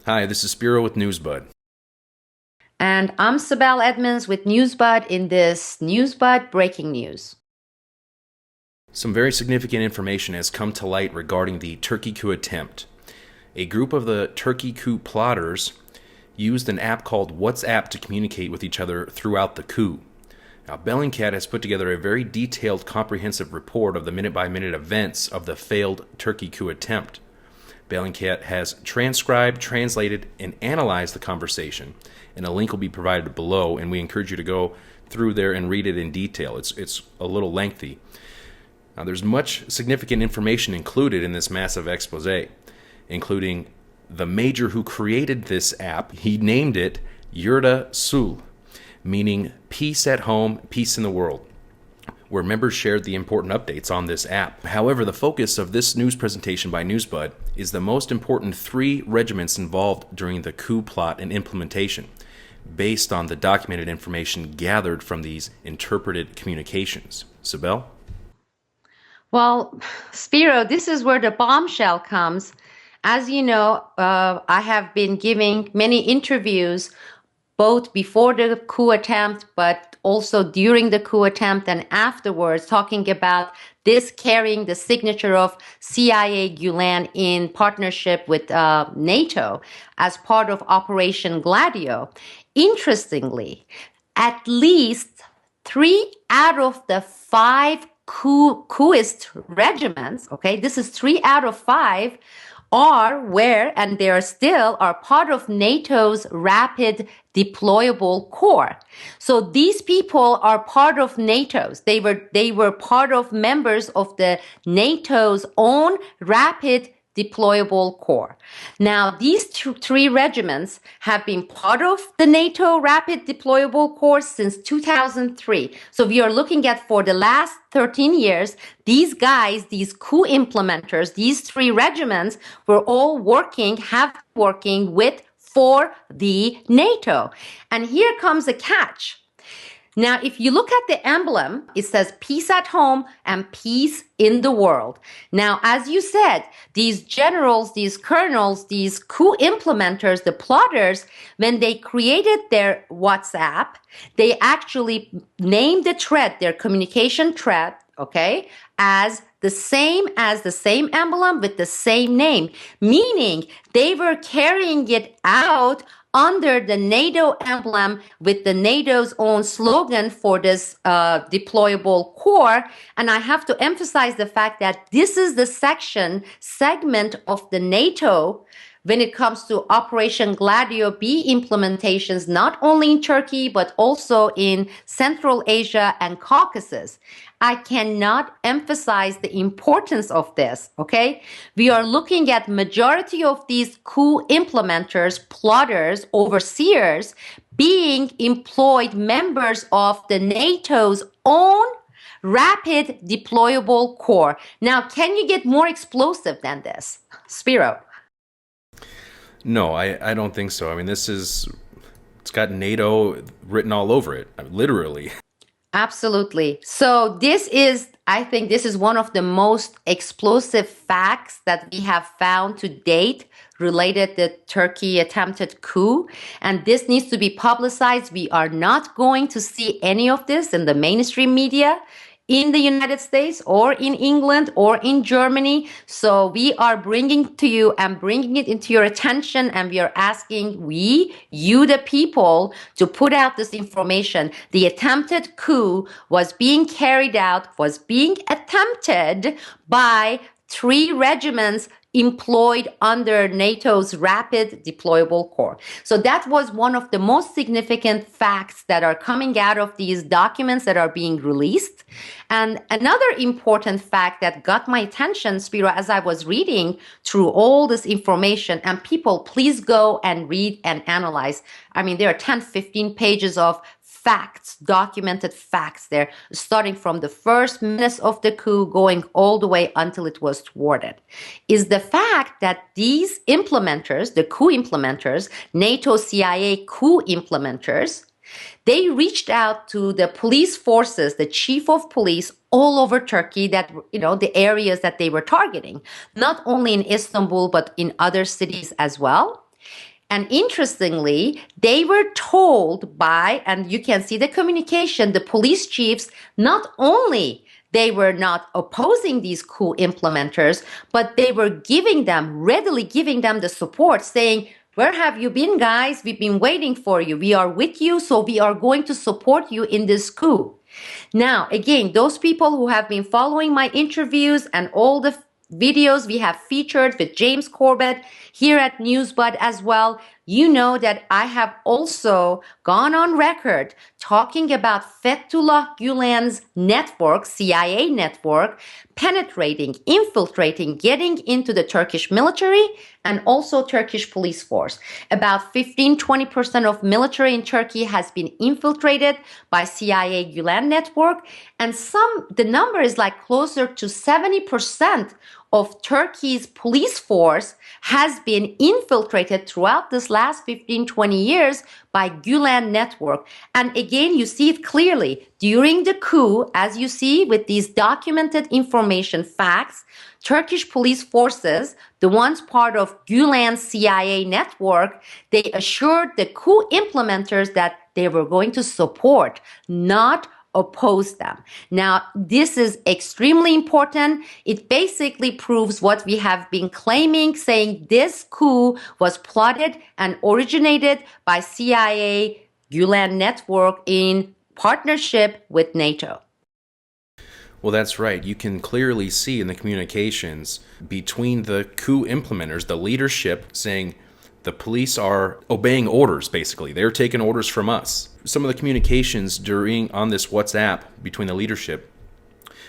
Hi, this is Spiro with Newsbud. And I'm Sibel Edmonds with Newsbud in this Newsbud breaking news. Some very significant information has come to light regarding the Turkey coup attempt. A group of the Turkey coup plotters used an app called WhatsApp to communicate with each other throughout the coup. Now, Bellingcat has put together a very detailed, comprehensive report of the minute-by-minute events of the failed Turkey coup attempt. Bellingcat has transcribed, translated, and analyzed the conversation, and a link will be provided below, and we encourage you to go through there and read it in detail. It's a little lengthy. Now, there's much significant information included in this massive expose, including the major who created this app. He named it Yurda Sul, meaning peace at home, peace in the world, where members shared the important updates on this app. However, the focus of this news presentation by Newsbud is the most important 3 regiments involved during the coup plot and implementation, based on the documented information gathered from these interpreted communications. Sibel? Well, Spiro, this is where the bombshell comes. As you know, I have been giving many interviews both before the coup attempt, but also during the coup attempt and afterwards, talking about this carrying the signature of CIA-Gulen in partnership with NATO as part of Operation Gladio. Interestingly, at least 3 out of the 5 coupists regiments, okay, this is 3 out of 5, are where, and they are still, are part of NATO's rapid deployable corps. So these people are part of NATO's. They were part of members of the NATO's own rapid deployable corps. Now, these 3 regiments have been part of the NATO Rapid Deployable Corps since 2003. So we are looking at, for the last 13 years, these guys, these coup implementers, these 3 regiments were all working for the NATO. And here comes a catch. Now, if you look at the emblem, it says peace at home and peace in the world. Now, as you said, these generals, these colonels, these coup implementers, the plotters, when they created their WhatsApp, they actually named the thread, their communication thread, okay, as the same emblem with the same name, meaning they were carrying it out under the NATO emblem with the NATO's own slogan for this deployable corps. And I have to emphasize the fact that this is the segment of the NATO when it comes to Operation Gladio B implementations, not only in Turkey, but also in Central Asia and Caucasus. I cannot emphasize the importance of this, okay? We are looking at majority of these coup implementers, plotters, overseers, being employed members of the NATO's own rapid deployable corps. Now, can you get more explosive than this? Spiro? No, I don't think so. I mean, it's got NATO written all over it, literally. Absolutely. So I think this is one of the most explosive facts that we have found to date related to Turkey attempted coup. And this needs to be publicized. We are not going to see any of this in the mainstream media in the United States or in England or in Germany. So we are bringing to you and bringing it into your attention, and we are asking you the people, to put out this information. The attempted coup was being attempted by 3 regiments employed under NATO's Rapid Deployable Corps. So that was one of the most significant facts that are coming out of these documents that are being released. And another important fact that got my attention, Spiro, as I was reading through all this information, and people, please go and read and analyze. I mean, there are 10, 15 pages of facts, documented facts there, starting from the first minutes of the coup, going all the way until it was thwarted, is the fact that these implementers, the coup implementers, NATO CIA coup implementers, they reached out to the police forces, the chief of police all over Turkey, that, the areas that they were targeting, not only in Istanbul, but in other cities as well. And interestingly, they were told by, and you can see the communication, the police chiefs, not only they were not opposing these coup implementers, but they were readily giving them the support, saying, where have you been, guys? We've been waiting for you. We are with you, so we are going to support you in this coup. Now, again, those people who have been following my interviews and all the videos we have featured with James Corbett here at Newsbud as well, you know that I have also gone on record talking about Fethullah Gulen's network, CIA network, penetrating, infiltrating, getting into the Turkish military and also Turkish police force. About 15-20% of military in Turkey has been infiltrated by CIA-Gulen network, and the number is like closer to 70% of Turkey's police force has been infiltrated throughout this last 15-20 years by Gulen network. And again, you see it clearly during the coup, as you see with these documented information facts, Turkish police forces, the ones part of Gulen's CIA network, they assured the coup implementers that they were going to support, not oppose them. Now, this is extremely important. It basically proves what we have been claiming, saying this coup was plotted and originated by CIA-Gulen network in partnership with NATO. Well, that's right. You can clearly see in the communications between the coup implementers, the leadership saying the police are obeying orders, basically. They're taking orders from us. Some of the communications on this WhatsApp between the leadership,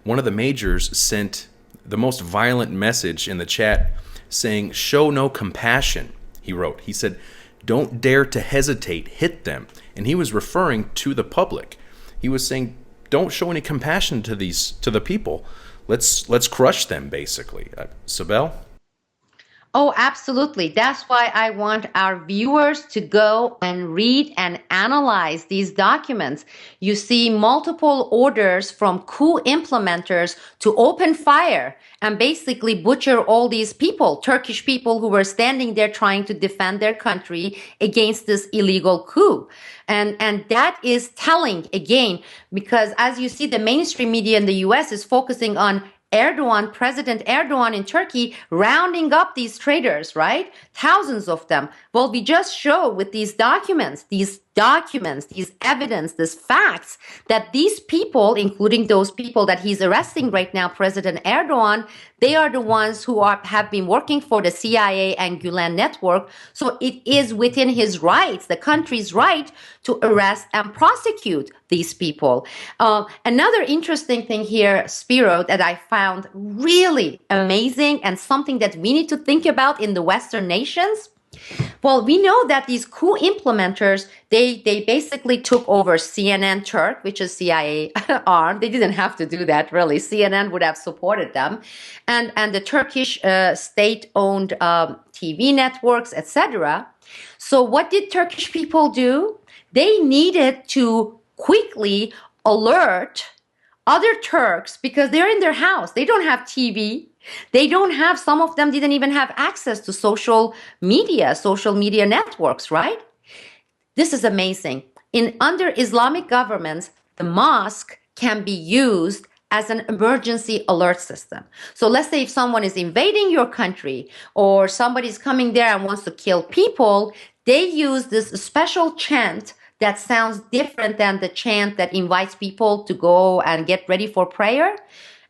one of the majors sent the most violent message in the chat saying, "Show no compassion," he wrote. He said, "Don't dare to hesitate, hit them." And he was referring to the public. He was saying, don't show any compassion to the people. Let's crush them, basically. Sibel? Oh, absolutely. That's why I want our viewers to go and read and analyze these documents. You see multiple orders from coup implementers to open fire and basically butcher all these people, Turkish people who were standing there trying to defend their country against this illegal coup. And that is telling, again, because as you see, the mainstream media in the US is focusing on President Erdogan in Turkey rounding up these traitors, right? Thousands of them. Well, we just show with these documents, these evidence, these facts, that these people, including those people that he's arresting right now, President Erdogan, they are the ones who have been working for the CIA and Gulen network. So it is within his rights, the country's right, to arrest and prosecute these people. Another interesting thing here, Spiro, that I found really amazing and something that we need to think about in the Western nations. Well, we know that these coup implementers, they basically took over CNN Turk, which is CIA arm. They didn't have to do that, really. CNN would have supported them. And the Turkish state-owned TV networks, etc. So what did Turkish people do? They needed to quickly alert other Turks because they're in their house. They don't have TV. Some of them didn't even have access to social media networks, right? This is amazing. Under Islamic governments, the mosque can be used as an emergency alert system. So let's say if someone is invading your country or somebody's coming there and wants to kill people, they use this special chant that sounds different than the chant that invites people to go and get ready for prayer.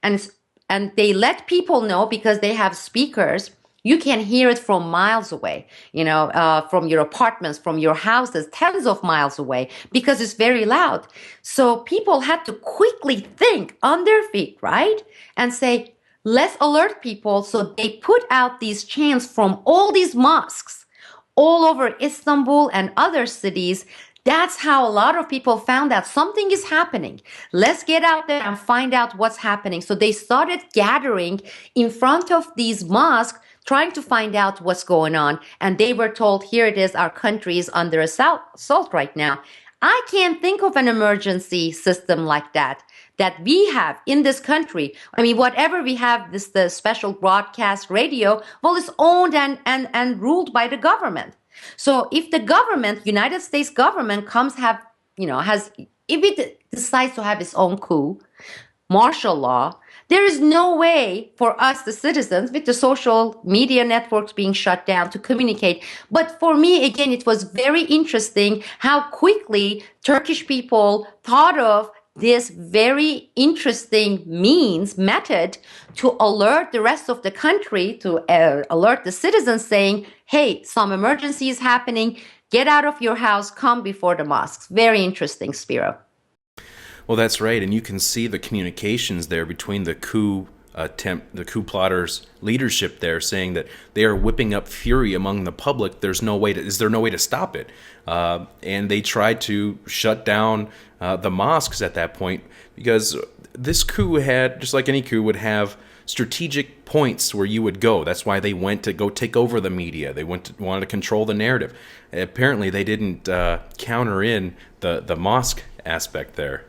And they let people know because they have speakers. You can hear it from miles away, from your apartments, from your houses, tens of miles away, because it's very loud. So people had to quickly think on their feet, right? And say, let's alert people. So they put out these chants from all these mosques all over Istanbul and other cities. That's how a lot of people found out something is happening. Let's get out there and find out what's happening. So they started gathering in front of these mosques, trying to find out what's going on. And they were told, here it is, our country is under assault right now. I can't think of an emergency system like that we have in this country. I mean, whatever we have, the special broadcast radio, well, it's owned and ruled by the government. So if the government, United States government if it decides to have its own coup, martial law, there is no way for us, the citizens, with the social media networks being shut down, to communicate. But for me, again, it was very interesting how quickly Turkish people thought of this very interesting method to alert the rest of the country, to alert the citizens, saying, hey, some emergency is happening. Get out of your house, come before the mosques. Very interesting, Spiro. Well, that's right, and you can see the communications there between the coup attempt, the coup plotters' leadership there, saying that they are whipping up fury among the public. Is there no way to stop it? And they tried to shut down the mosques at that point, because this coup had, just like any coup, would have strategic points where you would go. That's why they went to go take over the media. They wanted to control the narrative. Apparently, they didn't counter in the mosque aspect there.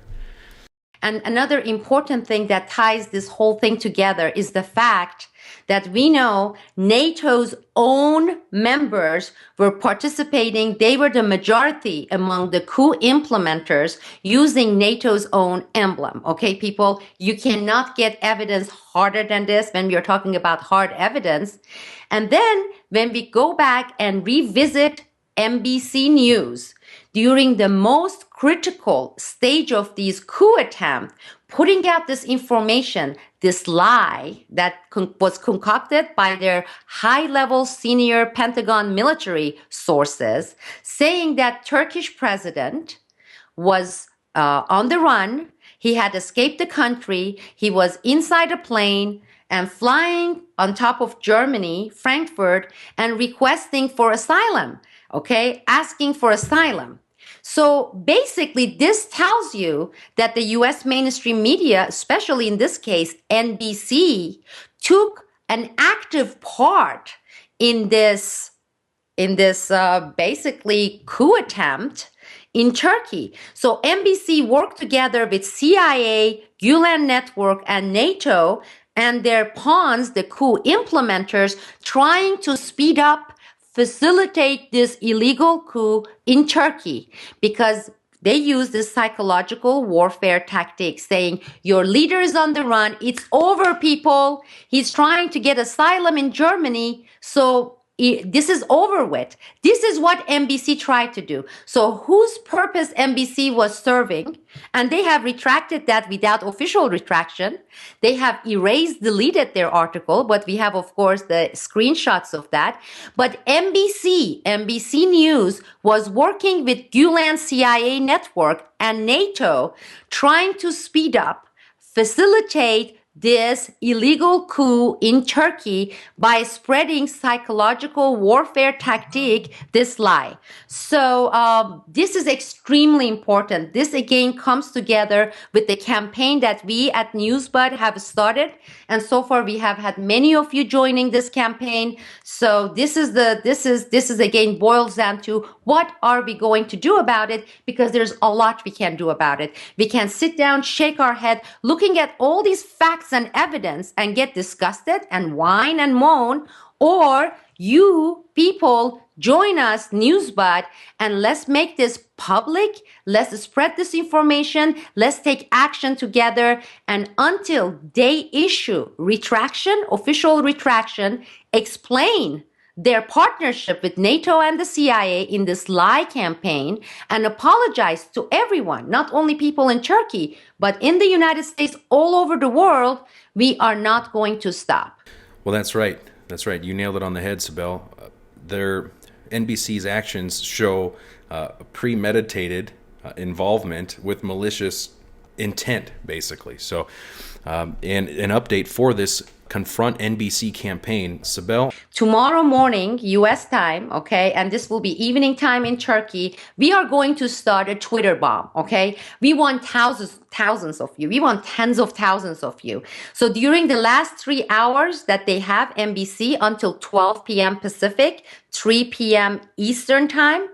And another important thing that ties this whole thing together is the fact that we know NATO's own members were participating. They were the majority among the coup implementers using NATO's own emblem. Okay, people, you cannot get evidence harder than this when we are talking about hard evidence. And then when we go back and revisit NBC News, during the most critical stage of these coup attempts, putting out this information, this lie that was concocted by their high-level senior Pentagon military sources, saying that Turkish president was on the run, he had escaped the country, he was inside a plane and flying on top of Germany, Frankfurt, and requesting for asylum. Okay, asking for asylum. So basically, this tells you that the U.S. mainstream media, especially in this case, NBC, took an active part in this basically coup attempt in Turkey. So NBC worked together with CIA-Gulen network and NATO and their pawns, the coup implementers, trying to speed up, facilitate this illegal coup in Turkey, because they use this psychological warfare tactic, saying your leader is on the run, it's over, people, he's trying to get asylum in Germany, so this is over with. This is what NBC tried to do. So whose purpose NBC was serving, and they have retracted that without official retraction. They have erased, deleted their article, but we have, of course, the screenshots of that. But NBC News was working with Gulen CIA network and NATO, trying to speed up, facilitate this illegal coup in Turkey by spreading psychological warfare tactic, this lie. So this is extremely important. This again comes together with the campaign that we at Newsbud have started, and so far we have had many of you joining this campaign. So this is again boils down to what are we going to do about it, because there's a lot we can do about it. We can sit down, shake our head, looking at all these facts and evidence and get disgusted and whine and moan, or you people join us, Newsbud, and let's make this public. Let's spread this information. Let's take action together. And until they issue retraction, official retraction, explain their partnership with NATO and the CIA in this lie campaign, and apologize to everyone, not only people in Turkey, but in the United States, all over the world, we are not going to stop. Well, that's right. That's right. You nailed it on the head, Sibel. Their NBC's actions show premeditated involvement with malicious intent, basically. So, and an update for this Confront NBC campaign, Sibel. Tomorrow morning, U.S. time, okay, and this will be evening time in Turkey, we are going to start a Twitter bomb, okay? We want thousands of you. We want tens of thousands of you. So during the last 3 hours that they have NBC until 12 p.m. Pacific, 3 p.m. Eastern time,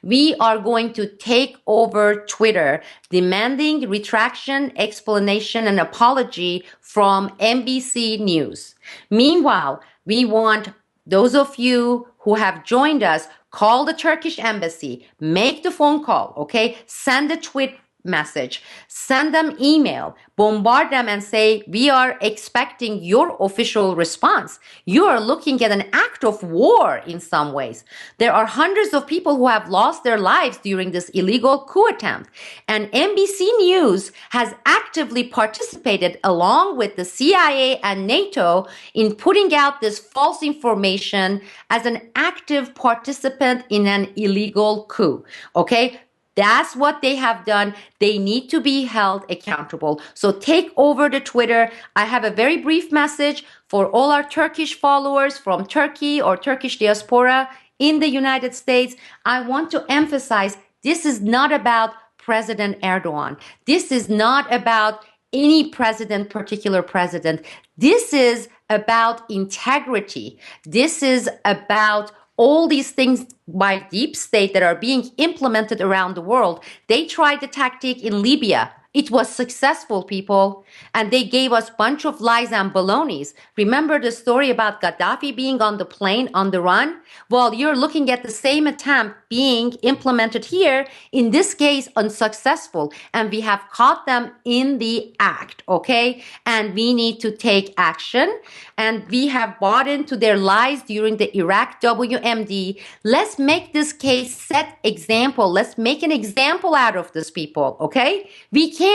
we are going to take over Twitter, demanding retraction, explanation, and apology from NBC News. Meanwhile, we want those of you who have joined us, call the Turkish embassy, make the phone call, okay? Send a tweet message, send them email, bombard them and say, we are expecting your official response. You are looking at an act of war in some ways. There are hundreds of people who have lost their lives during this illegal coup attempt. And NBC News has actively participated along with the CIA and NATO in putting out this false information as an active participant in an illegal coup. Okay? That's what they have done. They need to be held accountable. So take over the Twitter. I have a very brief message for all our Turkish followers from Turkey or Turkish diaspora in the United States. I want to emphasize this is not about President Erdogan. This is not about any president, particular president. This is about integrity. This is about all these things by deep state that are being implemented around the world. They tried the tactic in Libya. It was successful, people, and they gave us a bunch of lies and balonies. Remember the story about Gaddafi being on the plane on the run? Well, you're looking at the same attempt being implemented here, in this case unsuccessful, and we have caught them in the act, okay? And we need to take action, and we have bought into their lies during the Iraq WMD. Let's make this case set example. Let's make an example out of these people, okay? We can.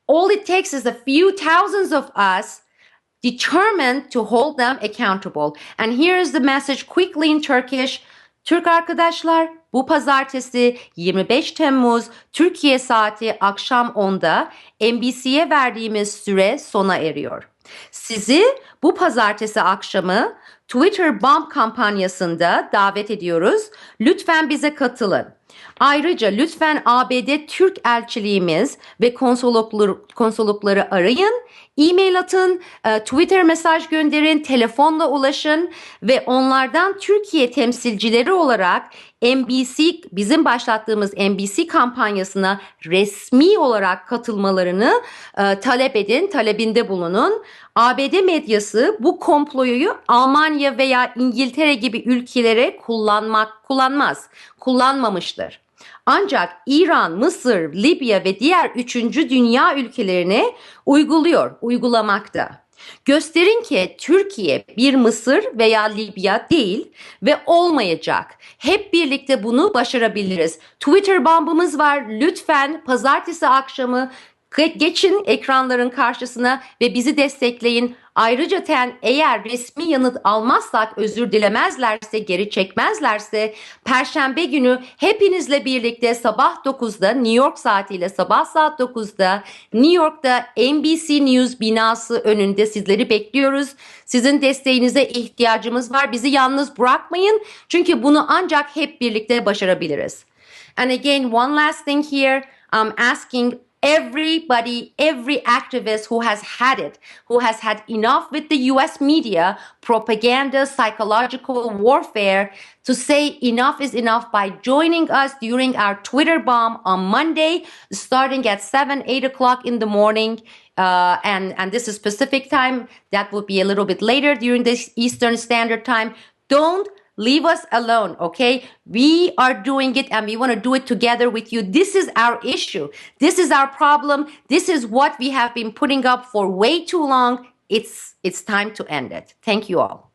All it takes is a few thousands of us determined to hold them accountable. And here is the message quickly in Turkish. Türk arkadaşlar, bu pazartesi 25 Temmuz Türkiye saati akşam 10'da NBC'ye verdiğimiz süre sona eriyor. Sizi bu pazartesi akşamı Twitter bomb kampanyasında davet ediyoruz. Lütfen bize katılın. Ayrıca lütfen ABD Türk elçiliğimiz ve konsoloslukları arayın, e-mail atın, Twitter mesaj gönderin, telefonla ulaşın ve onlardan Türkiye temsilcileri olarak bizim başlattığımız NBC kampanyasına resmi olarak katılmalarını talep edin, talebinde bulunun. ABD medyası bu komployu Almanya veya İngiltere gibi ülkelere kullanmamıştır. Ancak İran, Mısır, Libya ve diğer 3. dünya ülkelerine uygulamakta. Gösterin ki Türkiye bir Mısır veya Libya değil ve olmayacak. Hep birlikte bunu başarabiliriz. Twitter bombamız var. Lütfen pazartesi akşamı geçin ekranların karşısına ve bizi destekleyin. Ayrıca eğer resmi yanıt almazsak, özür dilemezlerse, geri çekmezlerse Perşembe günü hepinizle birlikte sabah 9'da New York saatiyle sabah saat 9'da New York'ta NBC News binası önünde sizleri bekliyoruz. Sizin desteğinize ihtiyacımız var. Bizi yalnız bırakmayın. Çünkü bunu ancak hep birlikte başarabiliriz. And again, one last thing here. I'm asking everybody, every activist who has had enough with the US media, propaganda, psychological warfare, to say enough is enough by joining us during our Twitter bomb on Monday, starting at 7, 8 o'clock in the morning. And this is Pacific time. That will be a little bit later during the Eastern Standard Time. Don't leave us alone, okay? We are doing it and we want to do it together with you. This is our issue. This is our problem. This is what we have been putting up for way too long. It's time to end it. Thank you all.